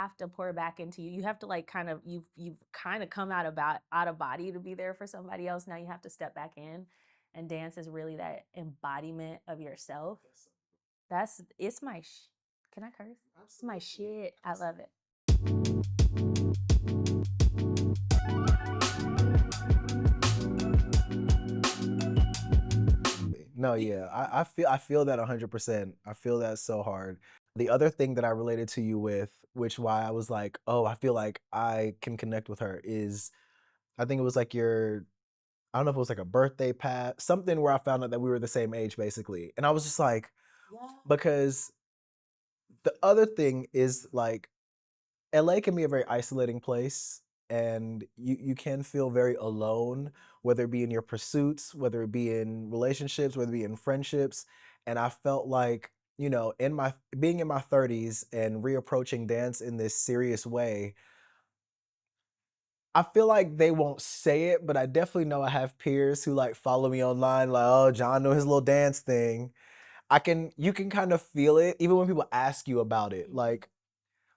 have to pour back into you. You have to like kind of you've kind of come out of body to be there for somebody else. Now you have to step back in, and dance is really that embodiment of yourself. That's it's my can I curse? It's my shit. I love it. No, yeah, I feel that 100%. I feel that so hard. The other thing that I related to you with, which why I was like, oh, I feel like I can connect with her, is I think it was like your I don't know if it was like a birthday pat, something where I found out that we were the same age basically. And I was just like, Yeah. because the other thing is like LA can be a very isolating place and you can feel very alone, whether it be in your pursuits, whether it be in relationships, whether it be in friendships. And I felt like, in my being in my 30s and reapproaching dance in this serious way, I feel like they won't say it, but I definitely know I have peers who like follow me online, like, oh, John know his little dance thing. You can kind of feel it even when people ask you about it. Mhm. Like,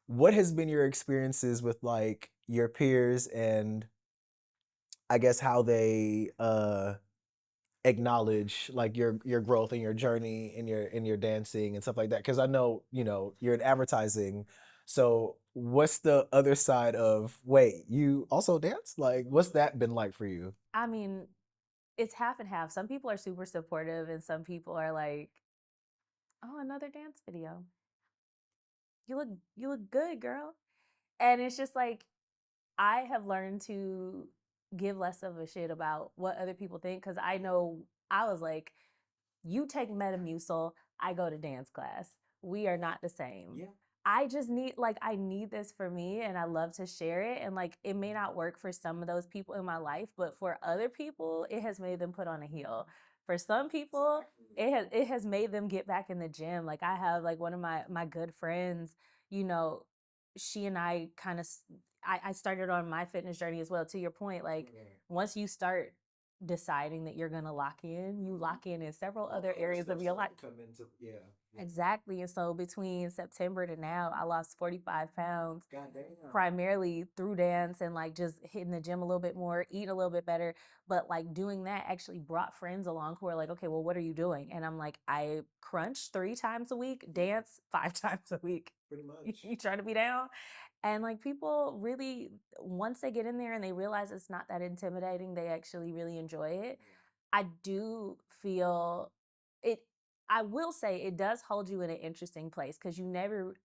what has been your experiences with like your peers and I guess how they acknowledge like your growth and your journey in your dancing and stuff like that? Because I know, you're in advertising. So what's the other side of wait, you also dance? Like what's that been like for you? I mean, it's half and half. Some people are super supportive, and some people are like, "Oh, another dance video. You look you look good, girl." And it's just like I have learned to give less of a shit about what other people think because I know I was like, you take Metamucil, I go to dance class. We are not the same. Yeah. I just need like I need this for me and I love to share it and like it may not work for some of those people in my life, but for other people it has made them put on a heel. For some people it has made them get back in the gym. Like I have like one of my good friends, you know, she and I kind of I started on my fitness journey as well. To your point, like once you start deciding that you're gonna lock in, you lock in several other areas of your life. Come into yeah. Exactly. And so between September to now, I lost 45 pounds God damn. primarily through dance and like just hitting the gym a little bit more, eating a little bit better. But like doing that actually brought friends along who are like, okay, well, what are you doing? And I'm like, I crunch 3 times a week, dance 5 times a week. Pretty You, much. you trying to be down? And like people really, once they get in there and they realize it's not that intimidating, they actually really enjoy it. I do feel it. I will say it does hold you in an interesting place because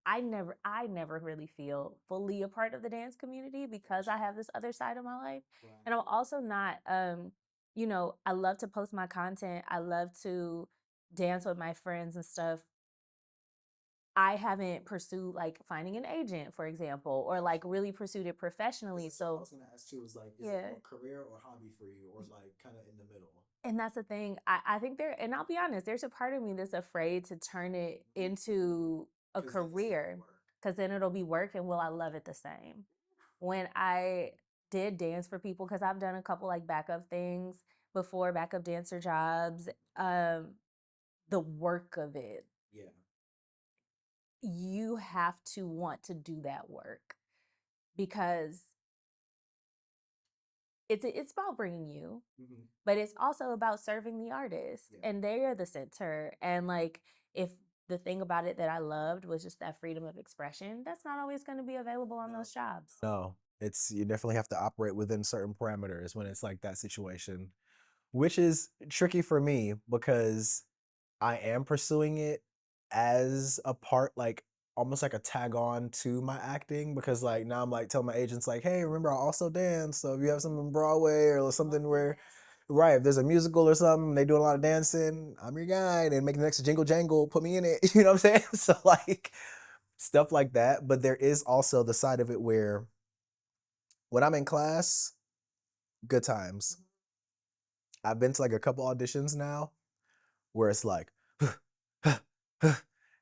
I never really feel fully a part of the dance community because I have this other side of my life. And I'm also not, I love to post my content. I love to dance with my friends and stuff. I haven't pursued like finding an agent, for example, or like really pursued it professionally. That's what I So was gonna ask too. Is like, is it yeah. more career or hobby for you, or like kind of in the middle? And that's the thing. I think and I'll be honest, there's a part of me that's afraid to turn it into a Because then it's career work. because then it'll be work and will I love it the same? When I did dance for people, because I've done a couple like backup things before, backup dancer jobs, um, the work of it, Yeah. you have to want to do that work because it's about bringing you, Hmm. but it's also about serving the artist Yeah. and they're the center. And like if the thing about it that I loved was just that freedom of expression, that's not always going to be available on No. those jobs. No. It's you definitely have to operate within certain parameters when it's like that situation, which is tricky for me because I am pursuing it as a part, like almost like a tag on to my acting because like now I'm like telling my agents like, hey, remember I also dance. So if you have something on Broadway or something where right, if there's a musical or something, they doing a lot of dancing, I'm your guy. And make the next jingle jangle, put me in it. You know what I'm saying? So like stuff like that. But there is also the side of it where when I'm in class, good times. I've been to like a couple auditions now where it's like,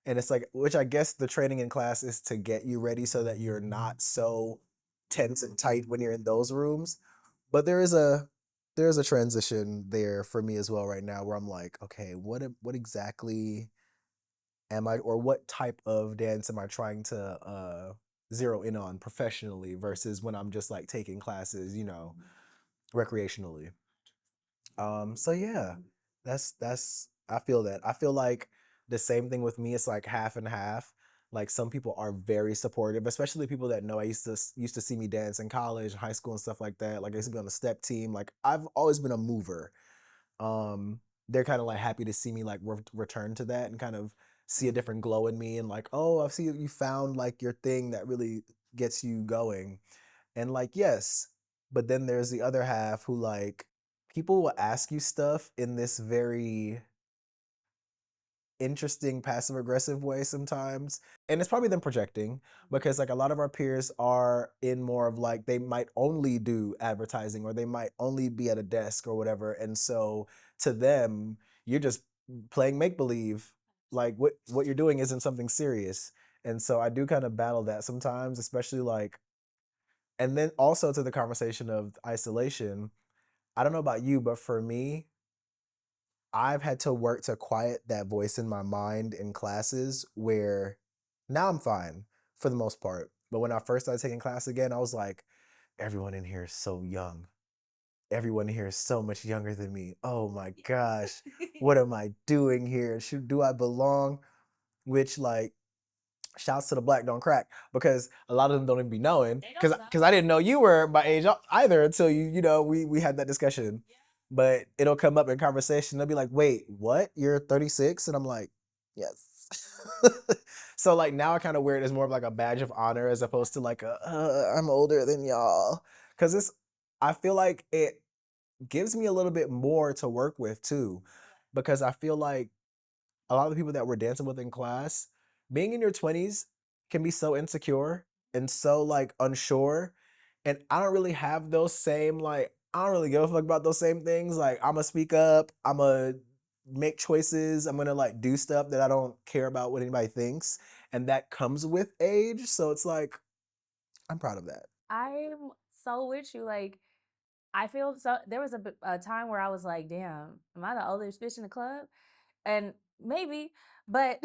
and it's like, which I guess the training in class is to get you ready so that you're not so tense and tight when you're in those rooms. But there is a transition there for me as well right now where I'm like, okay, what exactly am I, or what type of dance am I trying to zero in on professionally versus when I'm just like taking classes, recreationally. So yeah, that's I feel that. I feel like the same thing with me. It's like half and half. Like some people are very supportive, especially people that know I used to see me dance in college, high school, and stuff like that. Like I used to be on the step team. Like I've always been a mover. Um, they're kind of like happy to see me like return to that and kind of see a different glow in me and like, oh, I see you found like your thing that really gets you going. And like, yes, but then there's the other half who like people will ask you stuff in this very interesting passive aggressive way sometimes. And it's probably them projecting because like a lot of our peers are in more of like they might only do advertising or they might only be at a desk or whatever. And so to them, you're just playing make believe. Like what you're doing isn't something serious. And so I do kind of battle that sometimes, especially like and then also to the conversation of isolation, I don't know about you, but for me, I've had to work to quiet that voice in my mind in classes where now I'm fine for the most part. But when I first started taking class again, I was like, everyone in here is so young. Everyone here is so much younger than me. Oh my gosh, what am I doing here? Do I belong? Which like shouts to the black don't crack because a lot of them don't even be knowing They because don't know. I didn't know you were my age either until we had that discussion. But it'll come up in conversation. They'll be like, "Wait, what? You're 36?" And I'm like, "Yes." So like now I kind of wear it as more of like a badge of honor as opposed to like I'm older than y'all because it's I feel like it gives me a little bit more to work with too because I feel like a lot of the people that we're dancing with in class, being in your 20s can be so insecure and so like unsure. And I don't really have those same like I don't really give a fuck about those same things. Like I'm gonna speak up, I'm gonna make choices, I'm gonna like do stuff that I don't care about what anybody thinks. And that comes with age. So it's like I'm proud of that. I'm so with you. Like, I feel so. There was a time where I was like, "Damn, am I the oldest bitch in the club?" And maybe, but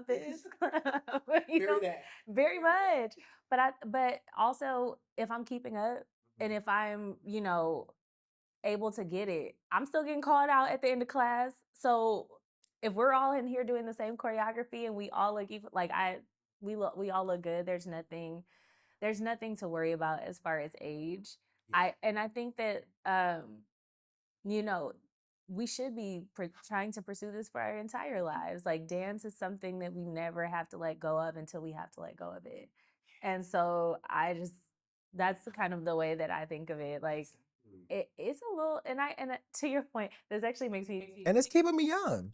this club, very much. But also, if I'm keeping up and if I'm, able to get it, I'm still getting called out at the end of class. So if we're all in here doing the same choreography and we all look like we all look good. There's nothing to worry about as far as age. I think that you know, we should be trying to pursue this for our entire lives. Like dance is something that we never have to let go of until we have to let go of it. And so that's the kind of the way that I think of it. Like it's a little, to your point, this actually makes me. And it's keeping me young.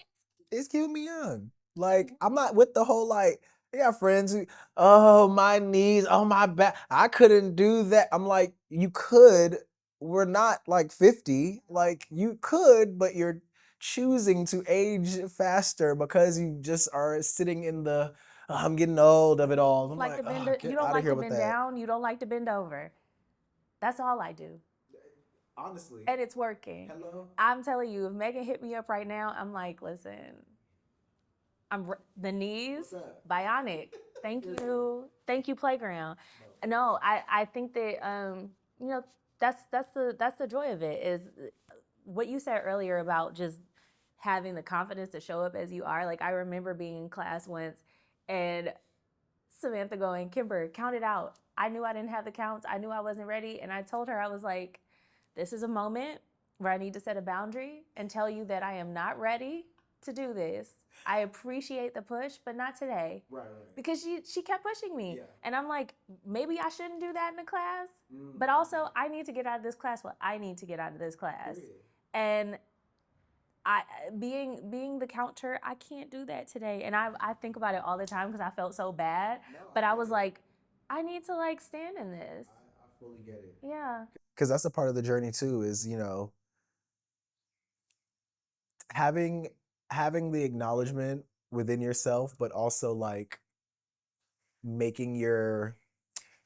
It's keeping me young. Like I'm not with the whole like I got friends who, oh my knees, oh my back, I couldn't do that. I'm like, you could. We're not like 50. Like you could, but you're choosing to age faster because you just are sitting in the I'm getting old of it all. I'm Like like, to bend, oh, you get don't out of like here to with bend that. down, you don't like to bend over. That's all I do. Honestly, And it's working. hello. I'm telling you, if Megan hit me up right now, I'm like, listen, the knees What's up? bionic. Thank you, playground. No, I think that you know that's the joy of it is what you said earlier about just having the confidence to show up as you are. Like I remember being in class once and Samantha going, Kimber, count it out. I knew I didn't have the counts. I knew I wasn't ready. And I told her, I was like, this is a moment where I need to set a boundary and tell you that I am not ready to do this. I appreciate the push, but not today. Right, right. Because she kept pushing me. Yeah. And I'm like, maybe I shouldn't do that in the class. But also, I need to get out of this class what I need to get out of this class. Period. And I being the counter, I can't do that today. And I think about it all the time because I felt so bad. No, But I I get was it. like, I need to like stand in this. I fully get it. Yeah. Because that's a part of the journey too, is having having the acknowledgement within yourself, but also like making your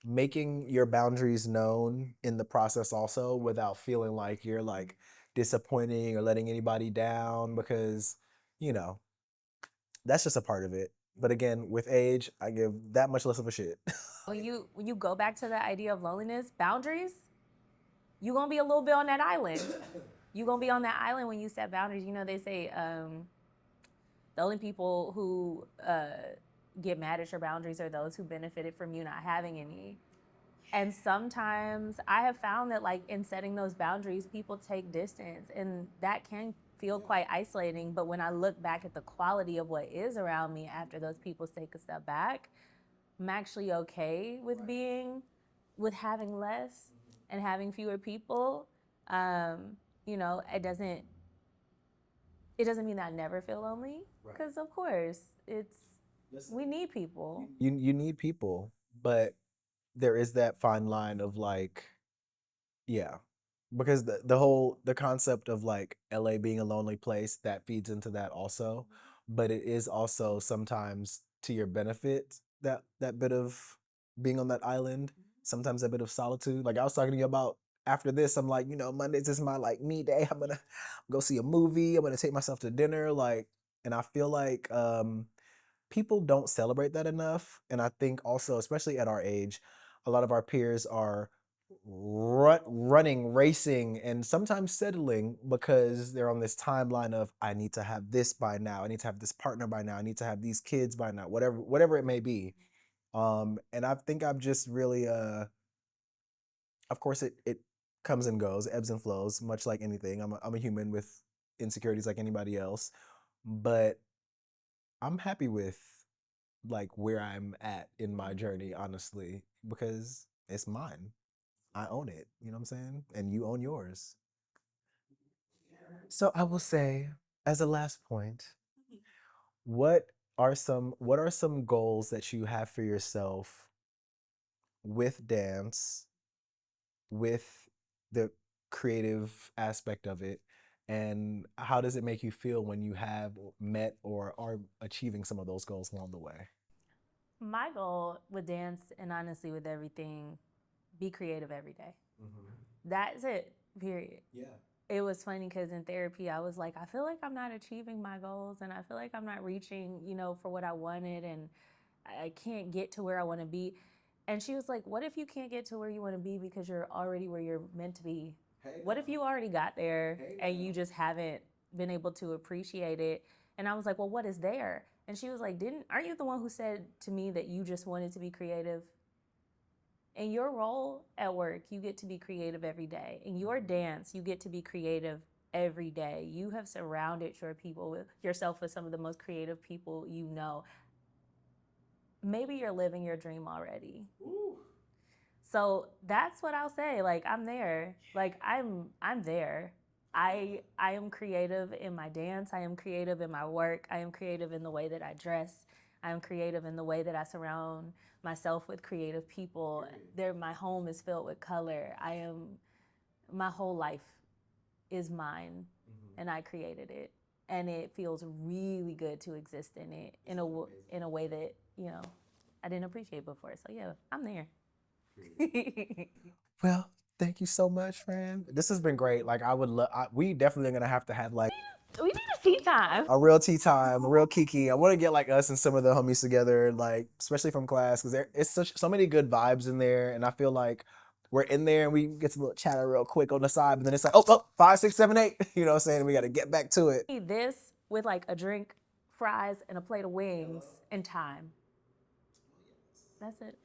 making your boundaries known in the process also without feeling like you're like disappointing or letting anybody down because you know that's just a part of it. But again, with age, I give that much less of a shit. When you go back to the idea of loneliness, boundaries, you're gonna be a little bit on that island. You're gonna be on that island when you set boundaries. You know, they say the only people who get mad at your boundaries are those who benefited from you not having any. And sometimes I have found that, like, in setting those boundaries, people take distance, and that can feel quite isolating. But when I look back at the quality of what is around me after those people take a step back, I'm actually okay with being, with having less and having fewer people. Um, you know, it doesn't mean that I never feel lonely, because of course we need people. You need people, but there is that fine line of like, yeah, because the concept of like LA being a lonely place that feeds into that also, but it is also sometimes to your benefit, that bit of being on that island, sometimes a bit of solitude. Like I was talking to you about, after this, I'm like, Mondays is my like me day. I'm gonna go see a movie. I'm gonna take myself to dinner. Like, and I feel like people don't celebrate that enough. And I think also, especially at our age, a lot of our peers are running, racing, and sometimes settling because they're on this timeline of I need to have this by now. I need to have this partner by now. I need to have these kids by now. Whatever it may be. And I think I'm just really of course it comes and goes, ebbs and flows, much like anything. I'm a human with insecurities like anybody else, but I'm happy with like where I'm at in my journey, honestly, because it's mine. I own it. You know what I'm saying? And you own yours. So I will say, as a last point, what are some goals that you have for yourself with dance, with the creative aspect of it, and how does it make you feel when you have met or are achieving some of those goals along the way? My goal with dance, and honestly with everything, be creative every day. That's it, period. It was funny because in therapy, I was like, I feel like I'm not achieving my goals, and I feel like I'm not reaching, for what I wanted, and I can't get to where I want to be. And she was like, what if you can't get to where you want to be because you're already where you're meant to be? What if you already got there and you just haven't been able to appreciate it? And I was like, well, what is there? And she was like, aren't you the one who said to me that you just wanted to be creative? In your role at work, you get to be creative every day. In your dance, you get to be creative every day. You have surrounded yourself with some of the most creative people you know. Maybe you're living your dream already. So that's what I'll say. Like, I'm there. Like, I'm there. I am creative in my dance. I am creative in my work. I am creative in the way that I dress. I am creative in the way that I surround myself with creative people. There, my home is filled with color. My whole life is mine, and I created it, and it feels really good to exist in it in a way that I didn't appreciate before. So yeah, I'm there. Well, thank you so much, friend. This has been great. Like, I would love. We definitely gonna have to have like We need a tea time. a real tea time, a real kiki. I want to get like us and some of the homies together, like especially from class, because there it's so many good vibes in there, and I feel like we're in there and we get some little chatter real quick on the side, but then it's like, oh, 5, 6, 7, 8. You know what I'm saying? We got to get back to it. This with like a drink, fries, and a plate of wings and time. That's it.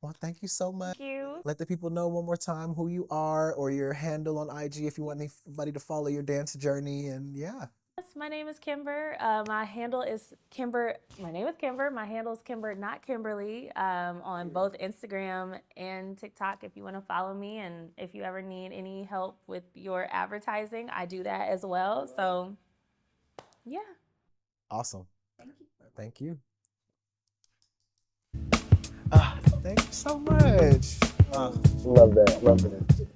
Well, thank you so much. Thank you. Let the people know one more time who you are or your handle on IG if you want anybody to follow your dance journey. And yeah. Yes, my name is Kimber. My handle is Kimber. My name is Kimber. My handle is Kimber, not Kimberly, on both Instagram and TikTok if you want to follow me. And if you ever need any help with your advertising, I do that as well. So, yeah. Awesome. Thank you. Ah, thank you so much. Love that. Love it.